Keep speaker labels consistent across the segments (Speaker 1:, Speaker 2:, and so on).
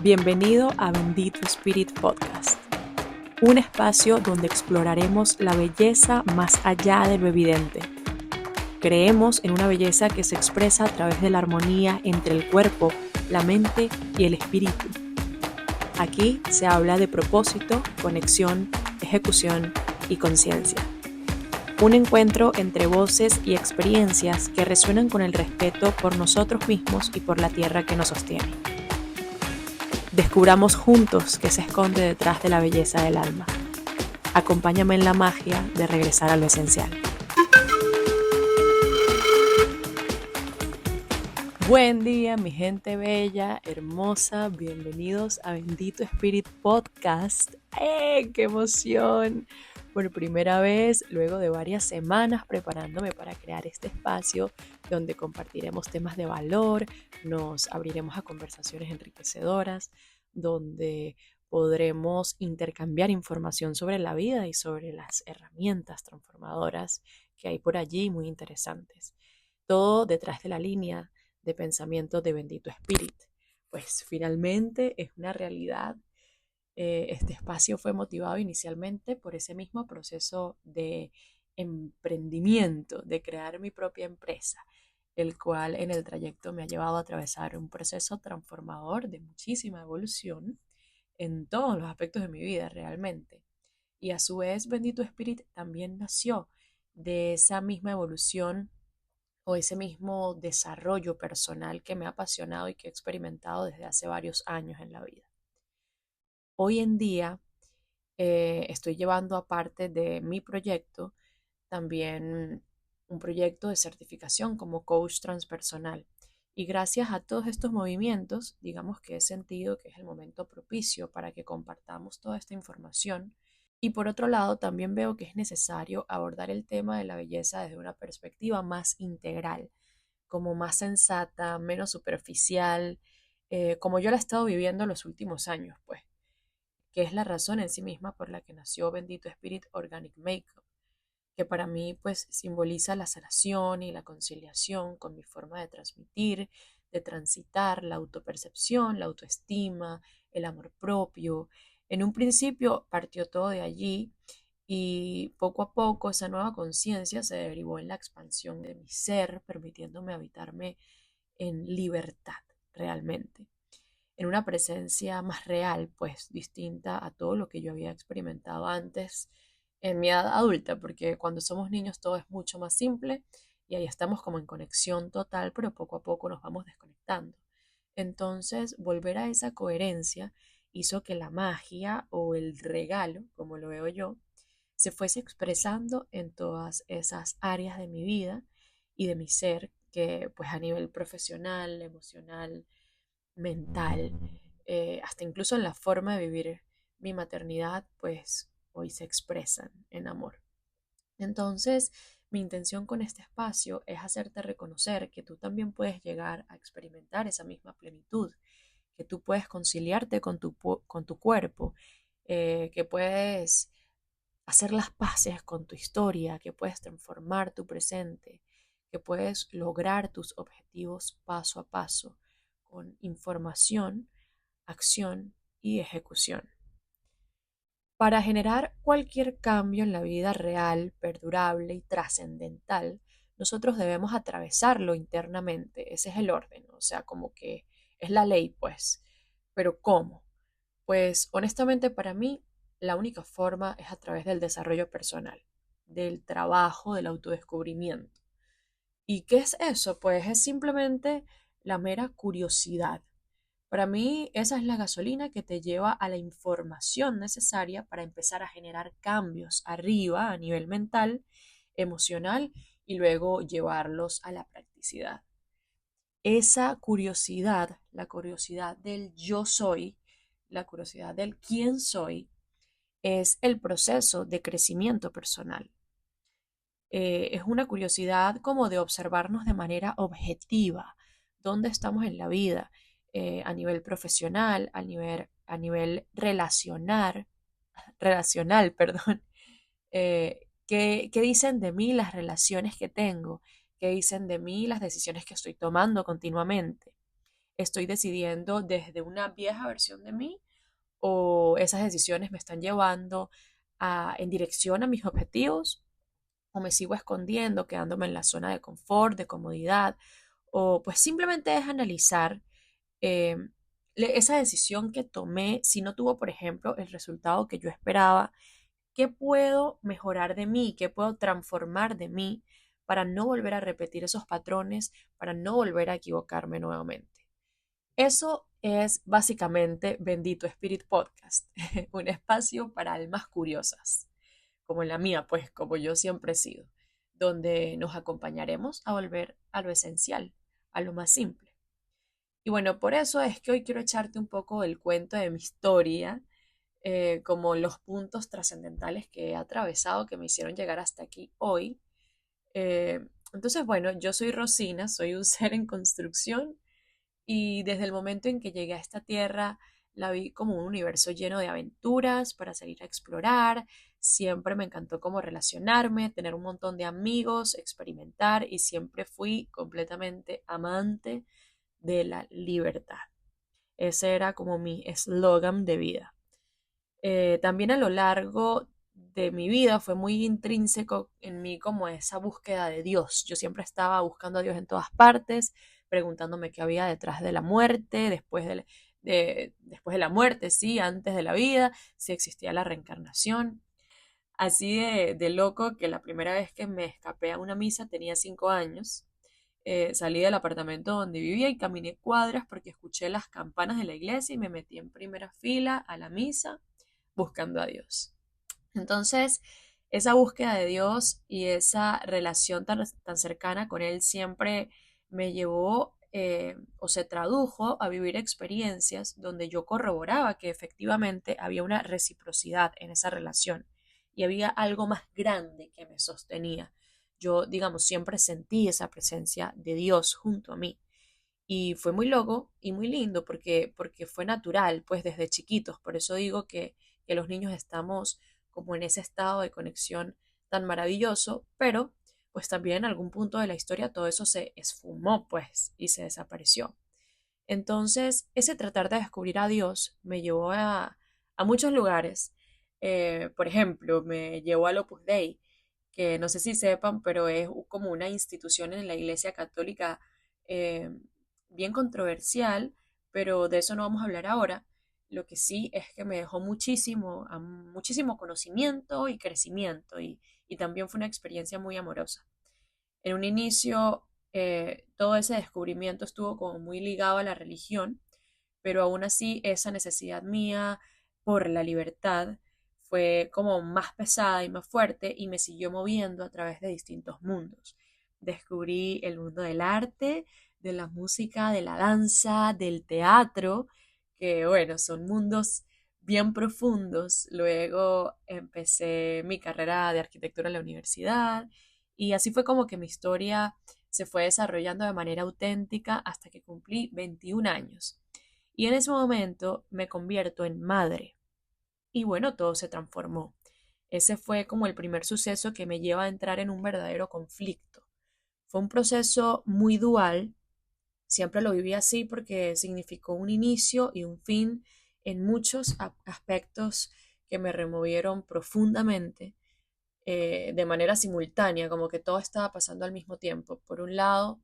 Speaker 1: Bienvenido a Bendito Spirit Podcast, un espacio donde exploraremos la belleza más allá de lo evidente. Creemos en una belleza que se expresa a través de la armonía entre el cuerpo, la mente y el espíritu. Aquí se habla de propósito, conexión, ejecución y conciencia. Un encuentro entre voces y experiencias que resuenan con el respeto por nosotros mismos y por la tierra que nos sostiene. Descubramos juntos qué se esconde detrás de la belleza del alma. Acompáñame en la magia de regresar a lo esencial. Buen día, mi gente bella, hermosa. Bienvenidos a Bendito Spirit Podcast. ¡Qué emoción! Por primera vez, luego de varias semanas preparándome para crear este espacio donde compartiremos temas de valor, nos abriremos a conversaciones enriquecedoras, donde podremos intercambiar información sobre la vida y sobre las herramientas transformadoras que hay por allí muy interesantes. Todo detrás de la línea de pensamiento de Bendito Spirit. Pues finalmente es una realidad. Este espacio fue motivado inicialmente por ese mismo proceso de emprendimiento, de crear mi propia empresa, el cual en el trayecto me ha llevado a atravesar un proceso transformador de muchísima evolución en todos los aspectos de mi vida realmente. Y a su vez, Bendito Spirit también nació de esa misma evolución o ese mismo desarrollo personal que me ha apasionado y que he experimentado desde hace varios años en la vida. Hoy en día estoy llevando aparte de mi proyecto también un proyecto de certificación como coach transpersonal. Y gracias a todos estos movimientos, digamos que he sentido que es el momento propicio para que compartamos toda esta información. Y por otro lado, también veo que es necesario abordar el tema de la belleza desde una perspectiva más integral, como más sensata, menos superficial, como yo la he estado viviendo en los últimos años, pues, que es la razón en sí misma por la que nació Bendito Spirit Organic Makeup, que para mí pues simboliza la sanación y la conciliación con mi forma de transmitir, de transitar la autopercepción, la autoestima, el amor propio. En un principio partió todo de allí y poco a poco esa nueva conciencia se derivó en la expansión de mi ser, permitiéndome habitarme en libertad realmente, en una presencia más real, pues distinta a todo lo que yo había experimentado antes en mi edad adulta, porque cuando somos niños todo es mucho más simple y ahí estamos como en conexión total, pero poco a poco nos vamos desconectando. Entonces, volver a esa coherencia hizo que la magia o el regalo, como lo veo yo, se fuese expresando en todas esas áreas de mi vida y de mi ser, que pues a nivel profesional, emocional, mental, hasta incluso en la forma de vivir mi maternidad, pues hoy se expresan en amor. Entonces, mi intención con este espacio es hacerte reconocer que tú también puedes llegar a experimentar esa misma plenitud, que tú puedes conciliarte con tu cuerpo, que puedes hacer las paces con tu historia, que puedes transformar tu presente, que puedes lograr tus objetivos paso a paso con información, acción y ejecución. Para generar cualquier cambio en la vida real, perdurable y trascendental, nosotros debemos atravesarlo internamente. Ese es el orden, o sea, como que es la ley, pues. Pero ¿cómo? Pues honestamente para mí la única forma es a través del desarrollo personal, del trabajo, del autodescubrimiento. ¿Y qué es eso? Pues es simplemente la mera curiosidad. Para mí esa es la gasolina que te lleva a la información necesaria para empezar a generar cambios arriba a nivel mental, emocional y luego llevarlos a la practicidad. Esa curiosidad, la curiosidad del yo soy, la curiosidad del quién soy, es el proceso de crecimiento personal. Es una curiosidad como de observarnos de manera objetiva, dónde estamos en la vida, a nivel profesional, a nivel relacional, perdón. ¿Qué dicen de mí las relaciones que tengo? ¿Qué dicen de mí las decisiones que estoy tomando continuamente? estoy decidiendo desde una vieja versión de mí o esas decisiones me están llevando en dirección a mis objetivos o me sigo escondiendo, quedándome en la zona de confort, de comodidad, o pues simplemente es analizar eh, esa decisión que tomé, si no tuvo, por ejemplo, el resultado que yo esperaba, qué puedo mejorar de mí, qué puedo transformar de mí para no volver a repetir esos patrones, para no volver a equivocarme nuevamente. Eso es básicamente Bendito Spirit Podcast, un espacio para almas curiosas, como la mía, pues como yo siempre he sido, donde nos acompañaremos a volver a lo esencial, a lo más simple. Y bueno, por eso es que hoy quiero echarte un poco el cuento de mi historia, como los puntos trascendentales que he atravesado que me hicieron llegar hasta aquí hoy. Entonces, bueno, yo soy Rosina, soy un ser en construcción y desde el momento en que llegué a esta tierra la vi como un universo lleno de aventuras para salir a explorar. Siempre me encantó cómo relacionarme, tener un montón de amigos, experimentar y siempre fui completamente amante de la libertad. Ese era como mi eslogan de vida. También a lo largo de mi vida fue muy intrínseco en mí como esa búsqueda de Dios. Yo siempre estaba buscando a Dios en todas partes, preguntándome qué había detrás de la muerte, después de la muerte, sí, antes de la vida, si existía la reencarnación. Así de loco que la primera vez que me escapé a una misa tenía 5 años. Salí del apartamento donde vivía y caminé cuadras porque escuché las campanas de la iglesia y me metí en primera fila a la misa buscando a Dios. Entonces, esa búsqueda de Dios y esa relación tan cercana con Él siempre me llevó o se tradujo a vivir experiencias donde yo corroboraba que efectivamente había una reciprocidad en esa relación y había algo más grande que me sostenía. Yo, digamos, siempre sentí esa presencia de Dios junto a mí. Y fue muy loco y muy lindo porque fue natural, pues desde chiquitos. Por eso digo que los niños estamos como en ese estado de conexión tan maravilloso, pero pues también en algún punto de la historia todo eso se esfumó, pues, y se desapareció. Entonces, ese tratar de descubrir a Dios me llevó a muchos lugares. Por ejemplo, me llevó al Opus Dei, que no sé si sepan, pero es como una institución en la Iglesia Católica eh, bien controversial, pero de eso no vamos a hablar ahora. Lo que sí es que me dejó muchísimo conocimiento y crecimiento y también fue una experiencia muy amorosa. En un inicio, todo ese descubrimiento estuvo como muy ligado a la religión, pero aún así esa necesidad mía por la libertad fue como más pesada y más fuerte y me siguió moviendo a través de distintos mundos. Descubrí el mundo del arte, de la música, de la danza, del teatro, que bueno, son mundos bien profundos. Luego empecé mi carrera de arquitectura en la universidad y así fue como que mi historia se fue desarrollando de manera auténtica hasta que cumplí 21 años. Y en ese momento me convierto en madre. Y bueno, todo se transformó. Ese fue como el primer suceso que me lleva a entrar en un verdadero conflicto. Fue un proceso muy dual. Siempre lo viví así porque significó un inicio y un fin en muchos aspectos que me removieron profundamente de manera simultánea, como que todo estaba pasando al mismo tiempo. Por un lado,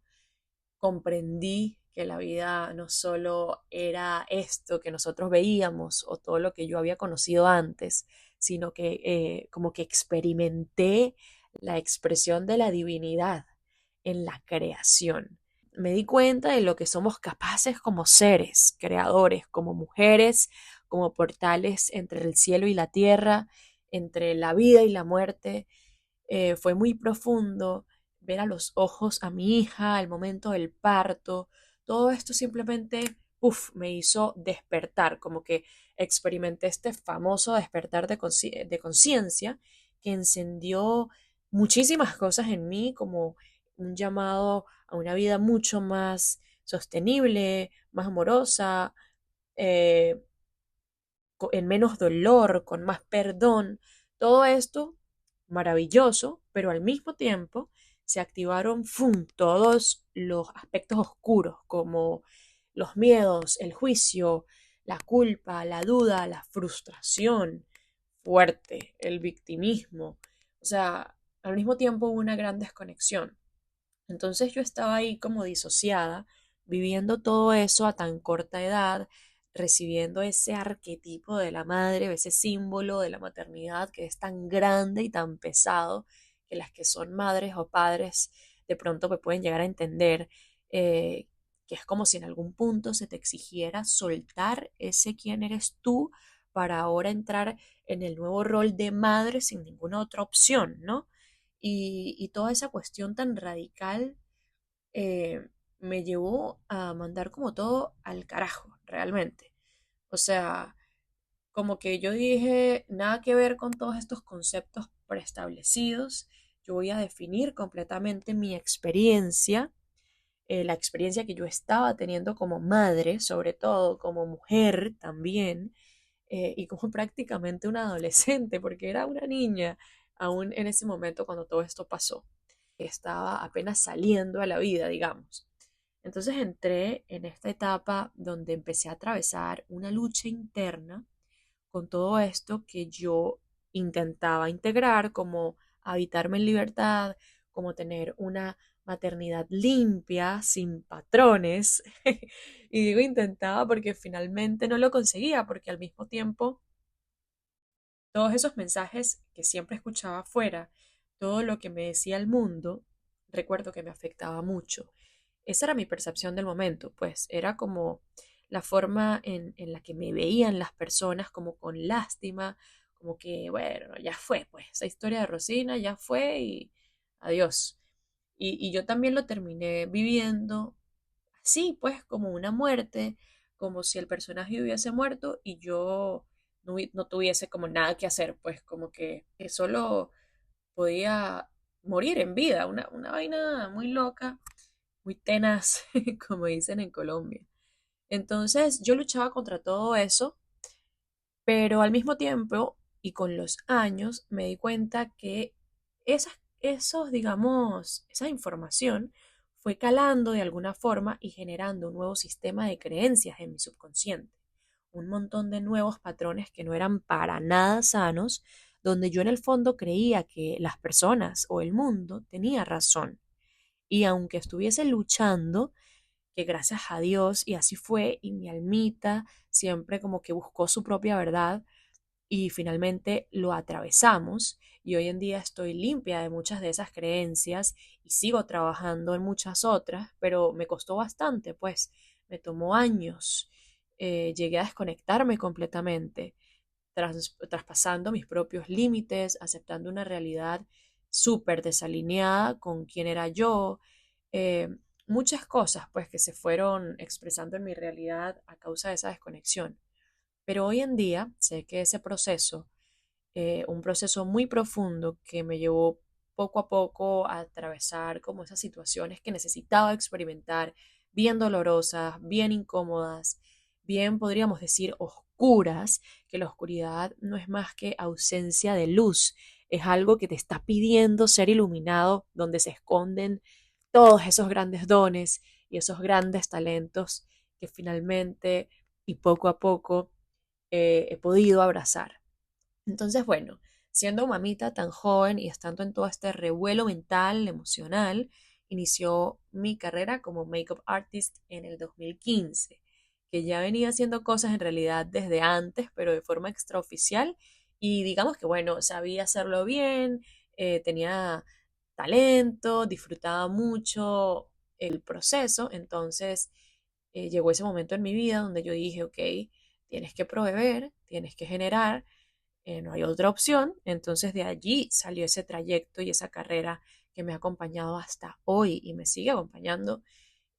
Speaker 1: comprendí que la vida no solo era esto que nosotros veíamos o todo lo que yo había conocido antes, sino que como que experimenté la expresión de la divinidad en la creación. Me di cuenta de lo que somos capaces como seres creadores, como mujeres, como portales entre el cielo y la tierra, entre la vida y la muerte. Fue muy profundo ver a los ojos a mi hija, al momento del parto, todo esto simplemente, me hizo despertar, como que experimenté este famoso despertar de conciencia que encendió muchísimas cosas en mí, como un llamado a una vida mucho más sostenible, más amorosa, eh, en menos dolor, con más perdón. Todo esto maravilloso, pero al mismo tiempo se activaron todos los aspectos oscuros, como los miedos, el juicio, la culpa, la duda, la frustración fuerte, el victimismo. O sea, al mismo tiempo hubo una gran desconexión. Entonces yo estaba ahí como disociada, viviendo todo eso a tan corta edad, recibiendo ese arquetipo de la madre, ese símbolo de la maternidad que es tan grande y tan pesado que las que son madres o padres de pronto me pueden llegar a entender, eh, que es como si en algún punto se te exigiera soltar ese quién eres tú para ahora entrar en el nuevo rol de madre sin ninguna otra opción, ¿no? Y toda esa cuestión tan radical, me llevó a mandar como todo al carajo, realmente. O sea, como que yo dije, nada que ver con todos estos conceptos preestablecidos, yo voy a definir completamente mi experiencia, la experiencia que yo estaba teniendo como madre, sobre todo como mujer también, y como prácticamente una adolescente, porque era una niña aún en ese momento cuando todo esto pasó. Estaba apenas saliendo a la vida, digamos. Entonces entré en esta etapa donde empecé a atravesar una lucha interna con todo esto que yo intentaba integrar, como habitarme en libertad, como tener una maternidad limpia, sin patrones. Y digo intentaba porque finalmente no lo conseguía, porque al mismo tiempo todos esos mensajes que siempre escuchaba afuera, todo lo que me decía el mundo, recuerdo que me afectaba mucho. Esa era mi percepción del momento, pues era como la forma en la que me veían las personas, como con lástima, como que, bueno, ya fue, pues esa historia de Rosina ya fue y adiós. Y yo también lo terminé viviendo así, pues como una muerte, como si el personaje hubiese muerto y yo no tuviese como nada que hacer, pues como que solo podía morir en vida, una vaina muy loca, muy tenaz, como dicen en Colombia. Entonces yo luchaba contra todo eso, pero al mismo tiempo y con los años me di cuenta que digamos, esa información fue calando de alguna forma y generando un nuevo sistema de creencias en mi subconsciente. Un montón de nuevos patrones que no eran para nada sanos, donde yo en el fondo creía que las personas o el mundo tenía razón. Y aunque estuviese luchando, que gracias a Dios, y así fue, y mi almita siempre como que buscó su propia verdad, y finalmente lo atravesamos y hoy en día estoy limpia de muchas de esas creencias y sigo trabajando en muchas otras, pero me costó bastante, pues me tomó años. Llegué a desconectarme completamente, traspasando mis propios límites, aceptando una realidad súper desalineada con quién era yo. eh, Muchas cosas pues que se fueron expresando en mi realidad a causa de esa desconexión. Pero hoy en día sé que ese proceso, un proceso muy profundo que me llevó poco a poco a atravesar como esas situaciones que necesitaba experimentar, bien dolorosas, bien incómodas, bien podríamos decir oscuras, que la oscuridad no es más que ausencia de luz, es algo que te está pidiendo ser iluminado, donde se esconden todos esos grandes dones y esos grandes talentos que finalmente y poco a poco he podido abrazar. Entonces, bueno, siendo mamita tan joven y estando en todo este revuelo mental, emocional, inició mi carrera como makeup artist en el 2015, que ya venía haciendo cosas en realidad desde antes, pero de forma extraoficial. Y digamos que, bueno, sabía hacerlo bien, tenía talento, disfrutaba mucho el proceso. Entonces, llegó ese momento en mi vida donde yo dije, ok, tienes que proveer, tienes que generar, no hay otra opción. Entonces de allí salió ese trayecto y esa carrera que me ha acompañado hasta hoy y me sigue acompañando,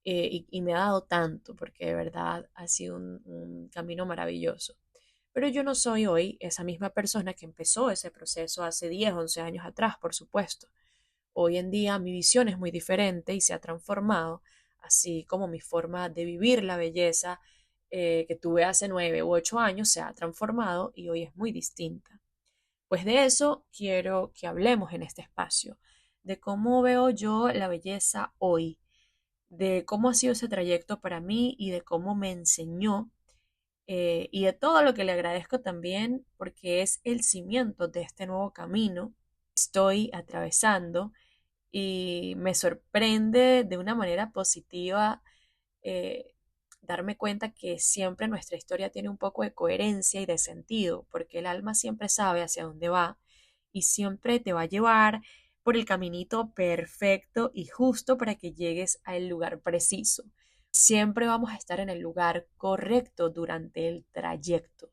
Speaker 1: y me ha dado tanto porque de verdad ha sido un camino maravilloso. Pero yo no soy hoy esa misma persona que empezó ese proceso hace 10 11 años atrás, por supuesto. Hoy en día mi visión es muy diferente y se ha transformado, así como mi forma de vivir la belleza, que tuve hace 9 u 8 años se ha transformado y hoy es muy distinta. Pues de eso quiero que hablemos en este espacio, de cómo veo yo la belleza hoy, de cómo ha sido ese trayecto para mí y de cómo me enseñó y de todo lo que le agradezco también porque es el cimiento de este nuevo camino que estoy atravesando y me sorprende de una manera positiva eh, darme cuenta que siempre nuestra historia tiene un poco de coherencia y de sentido, porque el alma siempre sabe hacia dónde va y siempre te va a llevar por el caminito perfecto y justo para que llegues al lugar preciso. Siempre vamos a estar en el lugar correcto durante el trayecto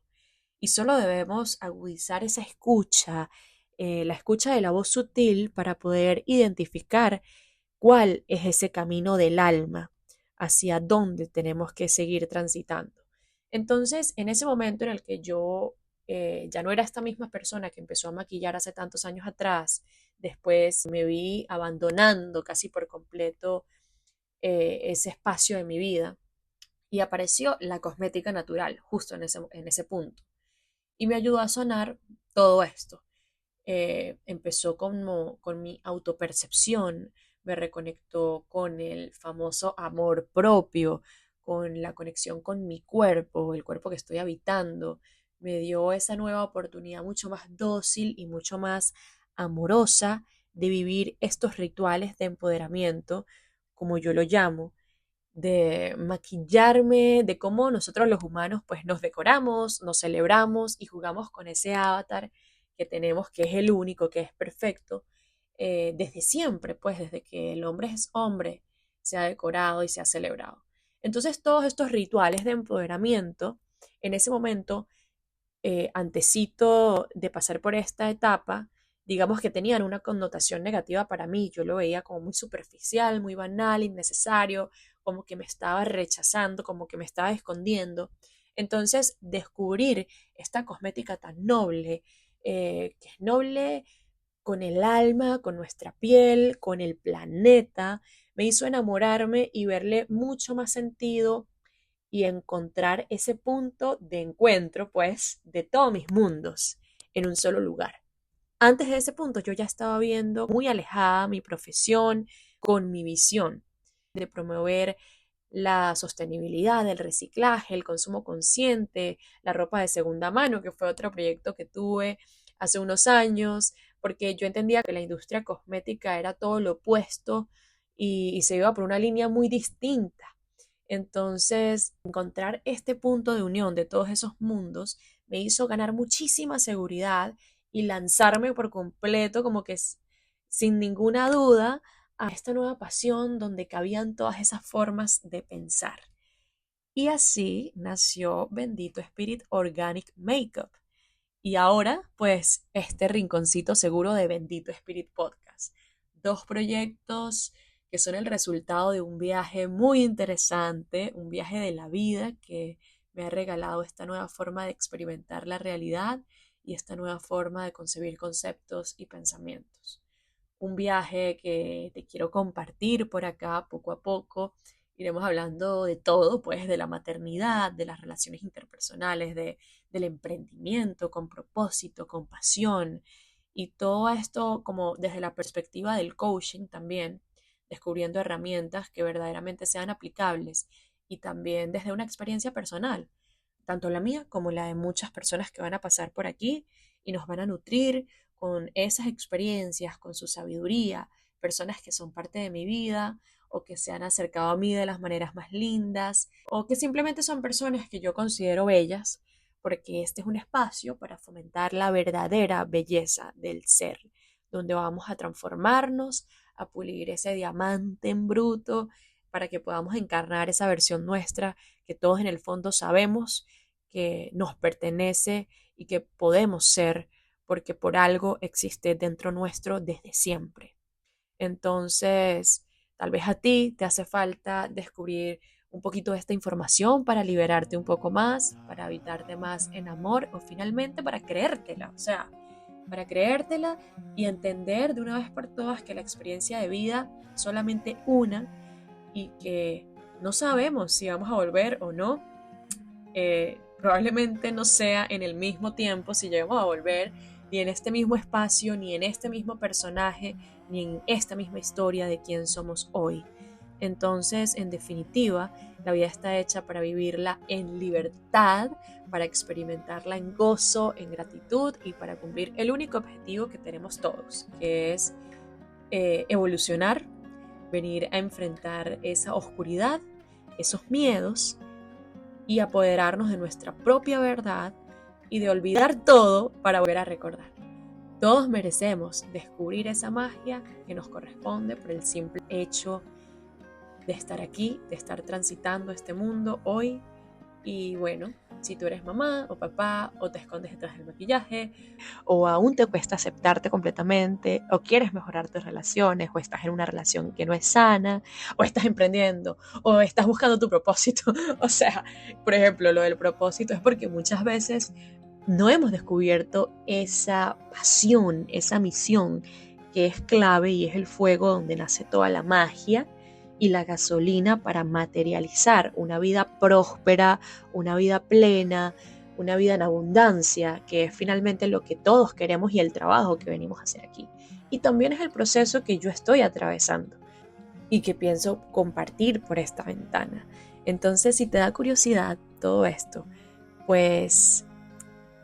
Speaker 1: y solo debemos agudizar esa escucha, la escucha de la voz sutil para poder identificar cuál es ese camino del alma, hacia dónde tenemos que seguir transitando. Entonces, en ese momento en el que yo ya no era esta misma persona que empezó a maquillar hace tantos años atrás, después me vi abandonando casi por completo ese espacio de mi vida y apareció la cosmética natural justo en ese punto. Y me ayudó a sanar todo esto. Empezó con mi autopercepción, me reconectó con el famoso amor propio, con la conexión con mi cuerpo, el cuerpo que estoy habitando. Me dio esa nueva oportunidad mucho más dócil y mucho más amorosa de vivir estos rituales de empoderamiento, como yo lo llamo, de maquillarme, de cómo nosotros los humanos pues nos decoramos, nos celebramos y jugamos con ese avatar que tenemos, que es el único, que es perfecto, desde siempre, pues desde que el hombre es hombre, se ha decorado y se ha celebrado. Entonces todos estos rituales de empoderamiento, en ese momento, antecito de pasar por esta etapa, digamos que tenían una connotación negativa para mí. Yo lo veía como muy superficial, muy banal, innecesario, como que me estaba rechazando, como que me estaba escondiendo. Entonces, descubrir esta cosmética tan noble, que es noble con el alma, con nuestra piel, con el planeta, me hizo enamorarme y verle mucho más sentido y encontrar ese punto de encuentro, pues, de todos mis mundos en un solo lugar. Antes de ese punto yo ya estaba viendo muy alejada mi profesión con mi visión de promover la sostenibilidad, el reciclaje, el consumo consciente, la ropa de segunda mano, que fue otro proyecto que tuve hace unos años, porque yo entendía que la industria cosmética era todo lo opuesto y se iba por una línea muy distinta. Entonces, encontrar este punto de unión de todos esos mundos me hizo ganar muchísima seguridad y lanzarme por completo, como que sin ninguna duda, a esta nueva pasión donde cabían todas esas formas de pensar. Y así nació Bendito Spirit Organic Makeup. Y ahora, pues, este rinconcito seguro de Bendito Spirit Podcast. Dos proyectos que son el resultado de un viaje muy interesante, un viaje de la vida que me ha regalado esta nueva forma de experimentar la realidad y esta nueva forma de concebir conceptos y pensamientos. Un viaje que te quiero compartir por acá poco a poco. Iremos hablando de todo, pues de la maternidad, de las relaciones interpersonales, del emprendimiento con propósito, con pasión y todo esto como desde la perspectiva del coaching también, descubriendo herramientas que verdaderamente sean aplicables y también desde una experiencia personal, tanto la mía como la de muchas personas que van a pasar por aquí y nos van a nutrir con esas experiencias, con su sabiduría, personas que son parte de mi vida o que se han acercado a mí de las maneras más lindas o que simplemente son personas que yo considero bellas porque este es un espacio para fomentar la verdadera belleza del ser, donde vamos a transformarnos, a pulir ese diamante en bruto para que podamos encarnar esa versión nuestra que todos en el fondo sabemos que nos pertenece y que podemos ser porque por algo existe dentro nuestro desde siempre. Entonces, tal vez a ti te hace falta descubrir un poquito de esta información para liberarte un poco más, para habitarte más en amor o finalmente para creértela, o sea, para creértela y entender de una vez por todas que la experiencia de vida es solamente una y que no sabemos si vamos a volver o no. Probablemente no sea en el mismo tiempo si llegamos a volver, ni en este mismo espacio, ni en este mismo personaje, ni en esta misma historia de quién somos hoy. Entonces, en definitiva, la vida está hecha para vivirla en libertad, para experimentarla en gozo, en gratitud y para cumplir el único objetivo que tenemos todos, que es evolucionar, venir a enfrentar esa oscuridad, esos miedos y apoderarnos de nuestra propia verdad y de olvidar todo para volver a recordar. Todos merecemos descubrir esa magia que nos corresponde por el simple hecho de estar aquí, de estar transitando este mundo hoy. Y bueno, si tú eres mamá o papá o te escondes detrás del maquillaje o aún te cuesta aceptarte completamente o quieres mejorar tus relaciones o estás en una relación que no es sana o estás emprendiendo o estás buscando tu propósito. O sea, por ejemplo, lo del propósito es porque muchas veces no hemos descubierto esa pasión, esa misión que es clave y es el fuego donde nace toda la magia y la gasolina para materializar una vida próspera, una vida plena, una vida en abundancia, que es finalmente lo que todos queremos y el trabajo que venimos a hacer aquí. Y también es el proceso que yo estoy atravesando y que pienso compartir por esta ventana. Entonces, si te da curiosidad todo esto, pues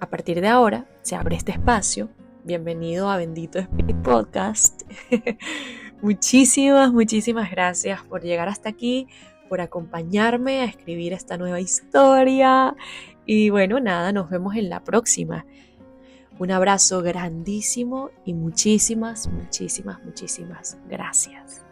Speaker 1: a partir de ahora se abre este espacio. Bienvenido a Bendito Spirit Podcast. Muchísimas gracias por llegar hasta aquí, por acompañarme a escribir esta nueva historia. Y bueno, nada, nos vemos en la próxima. Un abrazo grandísimo y muchísimas gracias.